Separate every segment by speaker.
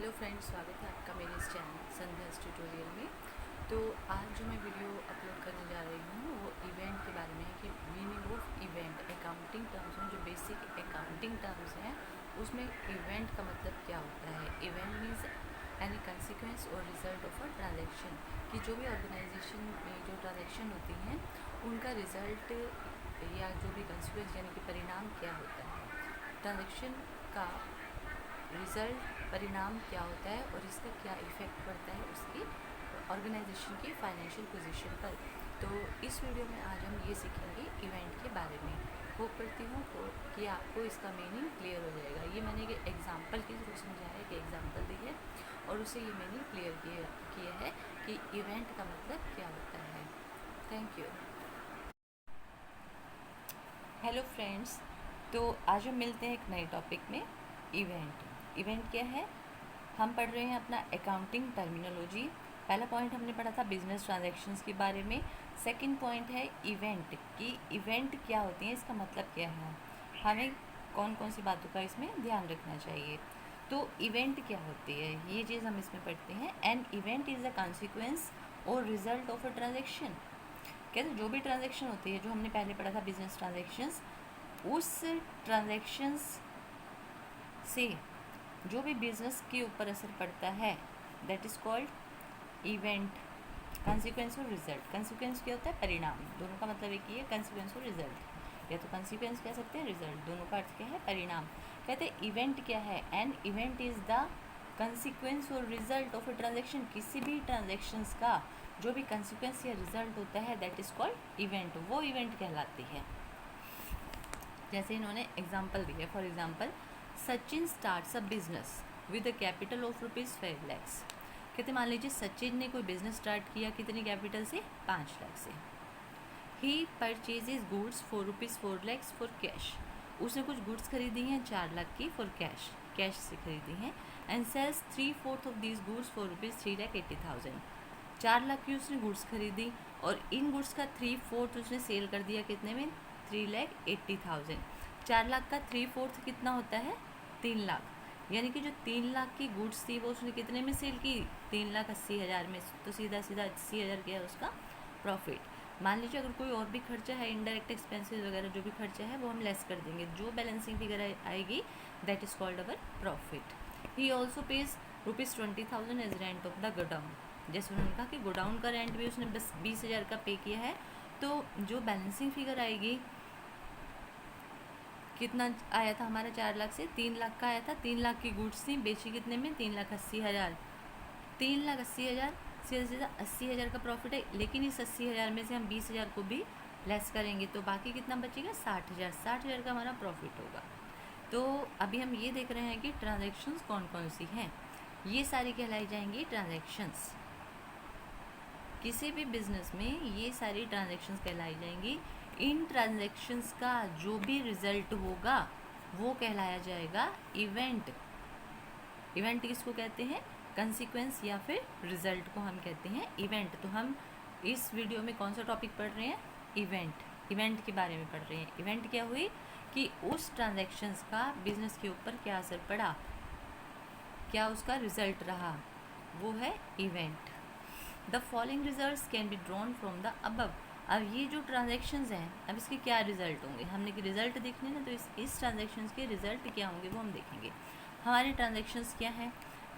Speaker 1: Hello friends, स्वागत है आपका मेरे इस चैनल संध्यास ट्यूटोरियल में। तो आज जो मैं वीडियो अपलोड करने जा रही हूँ वो इवेंट के बारे में है कि meaning of event accounting terms में जो बेसिक अकाउंटिंग टर्म्स हैं उसमें इवेंट का मतलब क्या होता है। इवेंट मीन्स एनी कंसिक्वेंस और रिजल्ट ऑफ अ ट्रांजेक्शन, कि जो भी ऑर्गेनाइजेशन में जो ट्रांजेक्शन होती हैं उनका रिजल्ट या जो भी कंसिक्वेंस यानी कि परिणाम क्या होता है। ट्रांजेक्शन का रिज़ल्ट परिणाम क्या होता है और इसका क्या इफ़ेक्ट पड़ता है उसकी ऑर्गेनाइजेशन की फाइनेंशियल पोजीशन पर। तो इस वीडियो में आज हम ये सीखेंगे इवेंट के बारे में। होप करती हूँ कि आपको इसका मीनिंग क्लियर हो जाएगा। ये मैंने एक एग्जांपल के थ्रू समझाया है कि एग्जांपल दी है और उससे ये मीनिंग क्लियर किया है कि इवेंट का मतलब क्या होता है। Thank you. हेलो फ्रेंड्स, तो आज हम मिलते हैं एक नए टॉपिक में। इवेंट क्या है? हम पढ़ रहे हैं अपना अकाउंटिंग टर्मिनोलॉजी। पहला पॉइंट हमने पढ़ा था बिजनेस ट्रांजैक्शंस के बारे में। सेकंड पॉइंट है इवेंट, कि इवेंट क्या होती है, इसका मतलब क्या है, हमें कौन कौन सी बातों का इसमें ध्यान रखना चाहिए। तो इवेंट क्या होती है ये चीज़ हम इसमें पढ़ते हैं। An event is a consequence और रिजल्ट ऑफ अ ट्रांजेक्शन। कहते जो भी ट्रांजेक्शन होती है, जो हमने पहले पढ़ा था बिजनेस ट्रांजेक्शंस, उस ट्रांजेक्शंस से जो भी बिजनेस के ऊपर असर पड़ता है that is called event. Consequence और रिजल्ट। कंसिक्वेंस क्या होता है? परिणाम। दोनों का मतलब एक ही है, कंसिक्वेंस और रिजल्ट। या तो कंसिक्वेंस कह सकते हैं, रिजल्ट, दोनों का अर्थ क्या है? परिणाम। कहते हैं इवेंट क्या है? An event is the consequence और रिजल्ट ऑफ ए ट्रांजेक्शन। किसी भी ट्रांजेक्शन्स का जो भी कंसिक्वेंस या रिजल्ट होता है दैट इज़ कॉल्ड इवेंट, वो इवेंट कहलाती है। जैसे इन्होंने एग्जाम्पल दिया, for example Sachin starts a business with a capital of ₹5 lakh. कहते मान लीजिए सचिन ने कोई बिजनेस स्टार्ट किया, कितनी कैपिटल से? 5 लाख से। He purchases goods for ₹4 lakh for cash. उसने कुछ गुड्स खरीदी हैं 4 लाख की फॉर कैश, कैश से खरीदी हैं। And sales 3/4 of these goods for ₹3,80,000। 4 lakh की उसने गुड्स खरीदी और इन गुड्स का 3/4 उसने सेल कर दिया कितने में? 3,80,000। 4 लाख का 3/4 कितना होता है? 3 लाख। यानी कि जो 3 लाख की गुड्स थी वो उसने कितने में सेल की? 3,80,000 में। तो सीधा सीधा 80,000 क्या है उसका प्रॉफिट। मान लीजिए अगर कोई और भी खर्चा है, इनडायरेक्ट एक्सपेंसेस वगैरह जो भी खर्चा है वो हम लेस कर देंगे, जो बैलेंसिंग फिगर आएगी that is called our profit. He also pays ₹20,000 as rent of the godown. जैसे उन्होंने कहा कि गोडाउन का रेंट भी उसने बस 20,000 का पे किया है। तो जो बैलेंसिंग फिगर आएगी, कितना आया था हमारा? 4 लाख से 3 लाख का आया था। 3 लाख की गुड्स थी, बेची कितने में? 3,80,000। 3,80,000 सीधा सीधा 80,000 का प्रॉफिट है। लेकिन इस 80,000 में से हम 20,000 को भी लेस करेंगे तो बाकी कितना बचेगा? 60,000। 60,000 का हमारा प्रॉफिट होगा। तो अभी हम ये देख रहे हैं कि ट्रांजैक्शंस कौन कौन सी हैं। ये सारी कहलाई जाएंगी ट्रांजैक्शंस। किसी भी बिजनेस में ये सारी ट्रांजैक्शंस कहलाई जाएंगी। इन ट्रांजैक्शंस का जो भी रिजल्ट होगा वो कहलाया जाएगा इवेंट। इवेंट किसको कहते हैं? कंसिक्वेंस या फिर रिजल्ट को हम कहते हैं इवेंट। तो हम इस वीडियो में कौन सा टॉपिक पढ़ रहे हैं? इवेंट। इवेंट के बारे में पढ़ रहे हैं। इवेंट क्या हुई कि उस ट्रांजैक्शंस का बिजनेस के ऊपर क्या असर पड़ा, क्या उसका रिजल्ट रहा, वो है event. The following results can be drawn from the above. अब ये जो ट्रांजैक्शंस हैं, अब इसके क्या रिजल्ट होंगे? हमने कि रिजल्ट देखने ना, तो इस ट्रांजैक्शंस के रिजल्ट क्या होंगे वो हम देखेंगे। हमारे ट्रांजैक्शंस क्या हैं?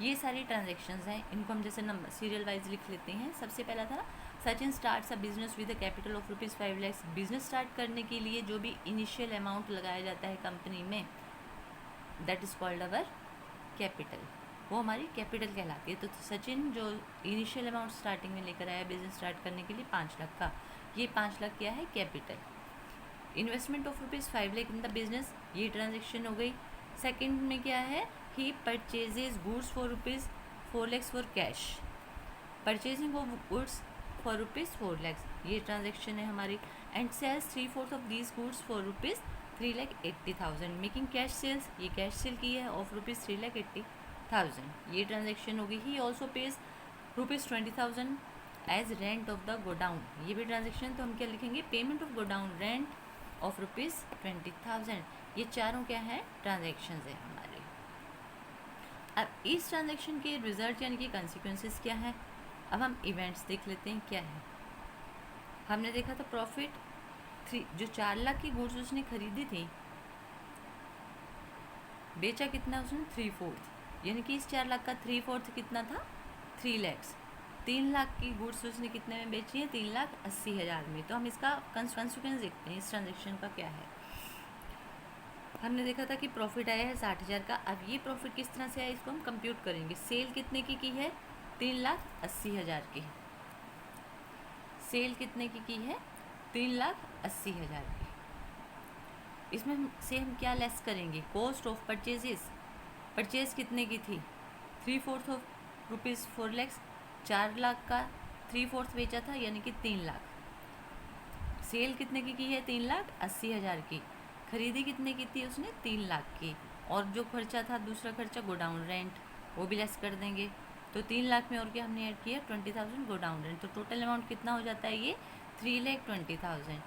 Speaker 1: ये सारी ट्रांजैक्शंस हैं, इनको हम जैसे नंबर सीरियल वाइज लिख लेते हैं। सबसे पहला था Sachin starts a business with a capital of ₹5 lakh. Business start करने के लिए जो भी इनिशियल अमाउंट लगाया जाता है कंपनी में that is called our capital, वो हमारी कैपिटल कहलाती है। तो सचिन जो इनिशियल अमाउंट स्टार्टिंग में लेकर आया बिजनेस स्टार्ट करने के लिए 5 लाख का, ये 5 लाख क्या है? Capital. Investment of ₹5 lakh in the business, ये ट्रांजेक्शन हो गई। सेकंड में क्या है? He purchases goods for ₹4 lakh for cash. Purchasing of goods for ₹4 lakh, ये ट्रांजेक्शन है हमारी। And sales 3/4 of these goods for ₹3,80,000। Making cash sales, ये कैश सेल की है ऑफ ₹3,80,000, ये ट्रांजेक्शन होगी। He also pays ₹20,000 as rent of the godown, ये भी ट्रांजेक्शन। तो हम क्या लिखेंगे? Payment of godown rent of ₹20,000। ये चारों क्या है? ट्रांजेक्शन है हमारे। अब इस ट्रांजैक्शन के रिजल्ट यानी कि कंसिक्वेंसेस क्या है, अब हम इवेंट्स देख लेते हैं क्या है। हमने देखा था प्रॉफिट जो 4 लाख की गुड्स उसने खरीदी थी, बेचा कितना उसने 3/4, यानी कि इस 4 लाख का 3/4 कितना था 3 लैक्स। 3 लाख की गुड्स उसने कितने में बेची है 3,80,000 में। तो हम इसका कंसिक्वेंस देखते हैं इस ट्रांजेक्शन का क्या है। हमने देखा था कि प्रॉफिट आया है 60,000 का। अब ये प्रॉफिट किस तरह से आया इसको हम कंप्यूट करेंगे। सेल कितने की है 3,80,000 की। सेल कितने की है 3,80,000 की। इसमें से हम क्या लेस करेंगे, कॉस्ट ऑफ परचेजेस। परचेज कितने की थी 3/4 ऑफ रुपीज़ 4 लैक्स। 4 लाख का 3/4 बेचा था यानी कि 3 लाख। सेल कितने की है 3,80,000 की। खरीदी कितने की थी उसने 3 लाख की। और जो खर्चा था दूसरा खर्चा गोडाउन रेंट वो भी लेस कर देंगे। तो 3 लाख में और क्या हमने ऐड किया 20,000 गोडाउन रेंट। तो टोटल अमाउंट कितना हो जाता है ये 3,20,000।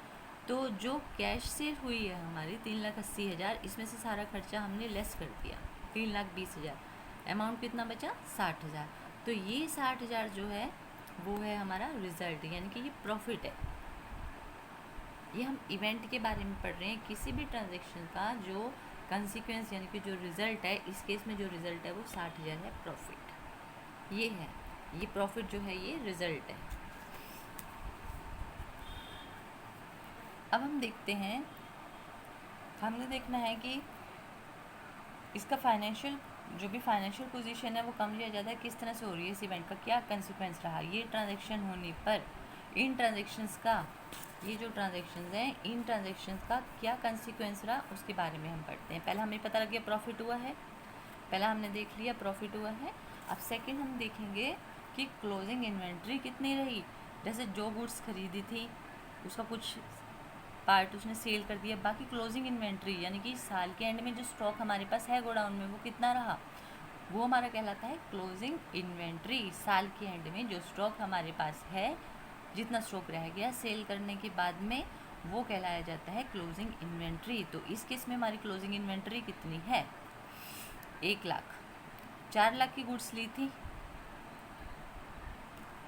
Speaker 1: तो जो कैश सेल हुई है हमारी 3,80,000, इसमें से सारा खर्चा हमने लेस कर दिया 3,20,000। अमाउंट कितना बचा 60,000। तो ये 60,000 जो है वो है हमारा रिजल्ट, यानी कि ये प्रॉफिट है। ये हम इवेंट के बारे में पढ़ रहे हैं, किसी भी ट्रांजेक्शन का जो कंसिक्वेंस यानी कि जो रिज़ल्ट है, इस केस में जो रिज़ल्ट है वो 60,000 है प्रॉफिट। ये है, ये प्रॉफिट जो है ये रिज़ल्ट है। अब हम देखते हैं, हमने देखना है कि इसका फाइनेंशियल जो भी फाइनेंशियल पोजीशन है वो कम या ज़्यादा किस तरह से हो रही है, इस इवेंट का क्या कंसिक्वेंस रहा ये ट्रांजेक्शन होने पर। इन ट्रांजेक्शन्स का, ये जो ट्रांजेक्शन्स हैं इन ट्रांजेक्शन्स का क्या कंसिक्वेंस रहा उसके बारे में हम पढ़ते हैं। पहला हमें पता लग गया प्रॉफिट हुआ है, पहला हमने देख लिया प्रॉफिट हुआ है। अब सेकंड हम देखेंगे कि क्लोजिंग इन्वेंट्री कितनी रही। जैसे जो गुड्स खरीदी थी उसका कुछ पार्ट उसने सेल कर दिया, बाकी क्लोजिंग इन्वेंट्री यानी कि साल के एंड में जो स्टॉक हमारे पास है गोडाउन में वो कितना रहा, वो हमारा कहलाता है क्लोजिंग इन्वेंट्री। साल के एंड में जो स्टॉक हमारे पास है, जितना स्टॉक रह गया सेल करने के बाद में, वो कहलाया जाता है क्लोजिंग इन्वेंट्री। तो इस केस में हमारी क्लोजिंग इन्वेंट्री कितनी है 1 लाख। 4 लाख की गुड्स ली थी,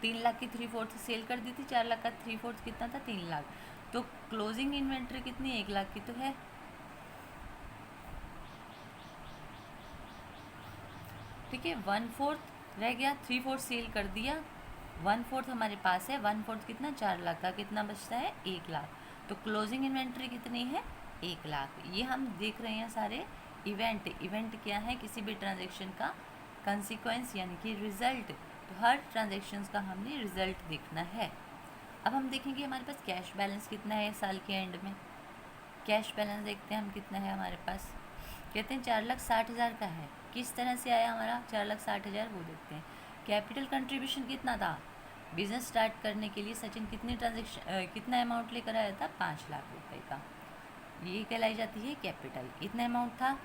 Speaker 1: 3 लाख की 3/4 सेल कर दी थी, 4 लाख का 3/4 कितना था 3 लाख। तो क्लोजिंग इन्वेंट्री कितनी 1 लाख की तो है। ठीक है, 1/4 रह गया, 3/4 सेल कर दिया, 1/4 हमारे पास है, 1/4 कितना 4 लाख का, कितना बचता है 1 लाख। तो क्लोजिंग इन्वेंट्री कितनी है 1 लाख। ये हम देख रहे हैं सारे इवेंट। इवेंट क्या है किसी भी ट्रांजेक्शन का कंसिक्वेंस यानी कि रिजल्ट। तो हर ट्रांजेक्शन का हमने रिजल्ट देखना है। अब हम देखेंगे हमारे पास कैश बैलेंस कितना है साल के एंड में। कैश बैलेंस देखते हैं हम कितना है हमारे पास। कहते हैं 4,60,000 का है। किस तरह से आया हमारा 4,60,000 वो देखते हैं। कैपिटल कंट्रीब्यूशन कितना था, बिजनेस स्टार्ट करने के लिए सचिन कितना अमाउंट लेकर आया था 5 लाख रुपए का। ये कहलाई जाती है कैपिटल। इतना अमाउंट था।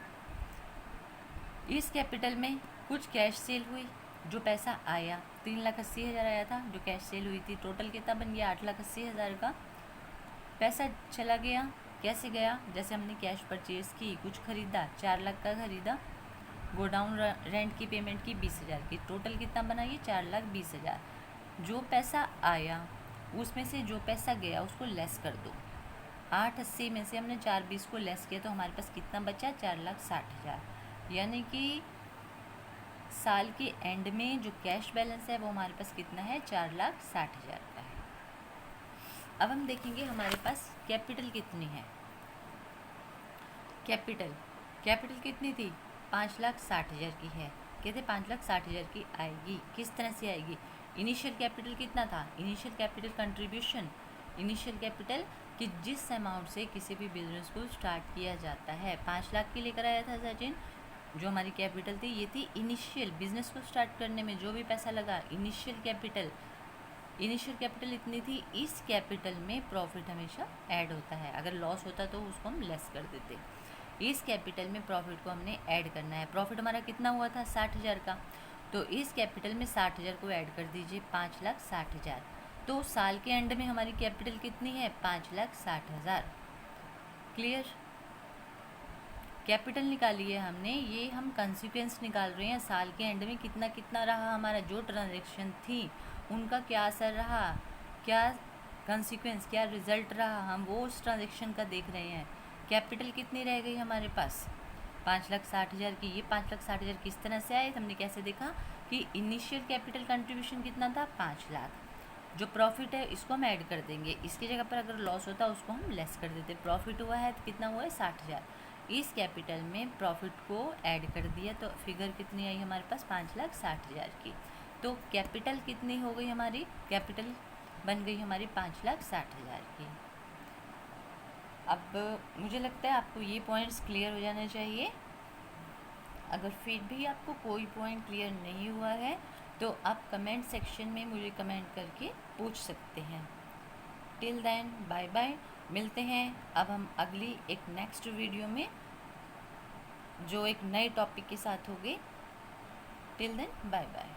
Speaker 1: इस कैपिटल में कुछ कैश सेल हुई, जो पैसा आया 3,80,000 आया था जो कैश सेल हुई थी। टोटल कितना बन गया 8,80,000 का पैसा चला गया। कैसे गया, जैसे हमने कैश परचेज की, कुछ खरीदा, 4 लाख का खरीदा, गोडाउन रेंट की पेमेंट की 20,000 की, टोटल कितना बना ये 4,20,000। जो पैसा आया उसमें से जो पैसा गया उसको लेस कर दो। 880 में से हमने 420 को लेस किया तो हमारे पास कितना बचा 4,60,000। यानी कि साल के एंड में जो कैश बैलेंस है वो हमारे पास कितना है 4,60,000 का है। अब हम देखेंगे हमारे पास कैपिटल कितनी है। कैपिटल कितनी थी 5,60,000 की है। कहते 5,60,000 की आएगी। किस तरह से आएगी, इनिशियल कैपिटल कितना था, initial capital contribution, initial capital कि जिस अमाउंट से किसी भी बिजनेस को स्टार्ट किया जाता है। 5 लाख की लेकर आया था सचिन, जो हमारी कैपिटल थी ये थी इनिशियल, बिजनेस को स्टार्ट करने में जो भी पैसा लगा इनिशियल कैपिटल इतनी थी। इस कैपिटल में प्रॉफिट हमेशा ऐड होता है, अगर लॉस होता तो उसको हम लेस कर देते। इस कैपिटल में प्रॉफिट को हमने ऐड करना है। प्रॉफिट हमारा कितना हुआ था 60,000 का, तो इस कैपिटल में 60,000 को ऐड कर दीजिए 5,60,000। तो साल के एंड में हमारी कैपिटल कितनी है 5,60,000। क्लियर, कैपिटल निकाली है हमने, ये हम कंसिक्वेंस निकाल रहे हैं साल के एंड में कितना कितना रहा हमारा, जो ट्रांजेक्शन थी उनका क्या असर रहा, क्या कंसिक्वेंस, क्या रिजल्ट रहा, हम वो उस ट्रांजेक्शन का देख रहे हैं। कैपिटल कितनी रह गई हमारे पास, 5,60,000 की। ये 5,60,000 किस तरह से आए, हमने कैसे देखा कि इनिशियल कैपिटल कंट्रीब्यूशन कितना था, 5 लाख। जो प्रॉफिट है इसको हम ऐड कर देंगे, इसकी जगह पर अगर लॉस होता उसको हम लेस कर देते। प्रॉफिट हुआ है तो कितना हुआ है, 60,000। इस कैपिटल में प्रॉफिट को ऐड कर दिया तो फिगर कितनी आई हमारे पास, 5,60,000 की। तो कैपिटल कितनी हो गई हमारी, कैपिटल बन गई हमारी 5,60,000 की। अब मुझे लगता है आपको ये पॉइंट्स क्लियर हो जाना चाहिए। अगर फिर भी आपको कोई पॉइंट क्लियर नहीं हुआ है तो आप कमेंट सेक्शन में मुझे कमेंट करके पूछ सकते हैं। टिल देन बाय बाय, मिलते हैं अब हम अगली एक नेक्स्ट वीडियो में जो एक नए टॉपिक के साथ होगी। Till then bye bye.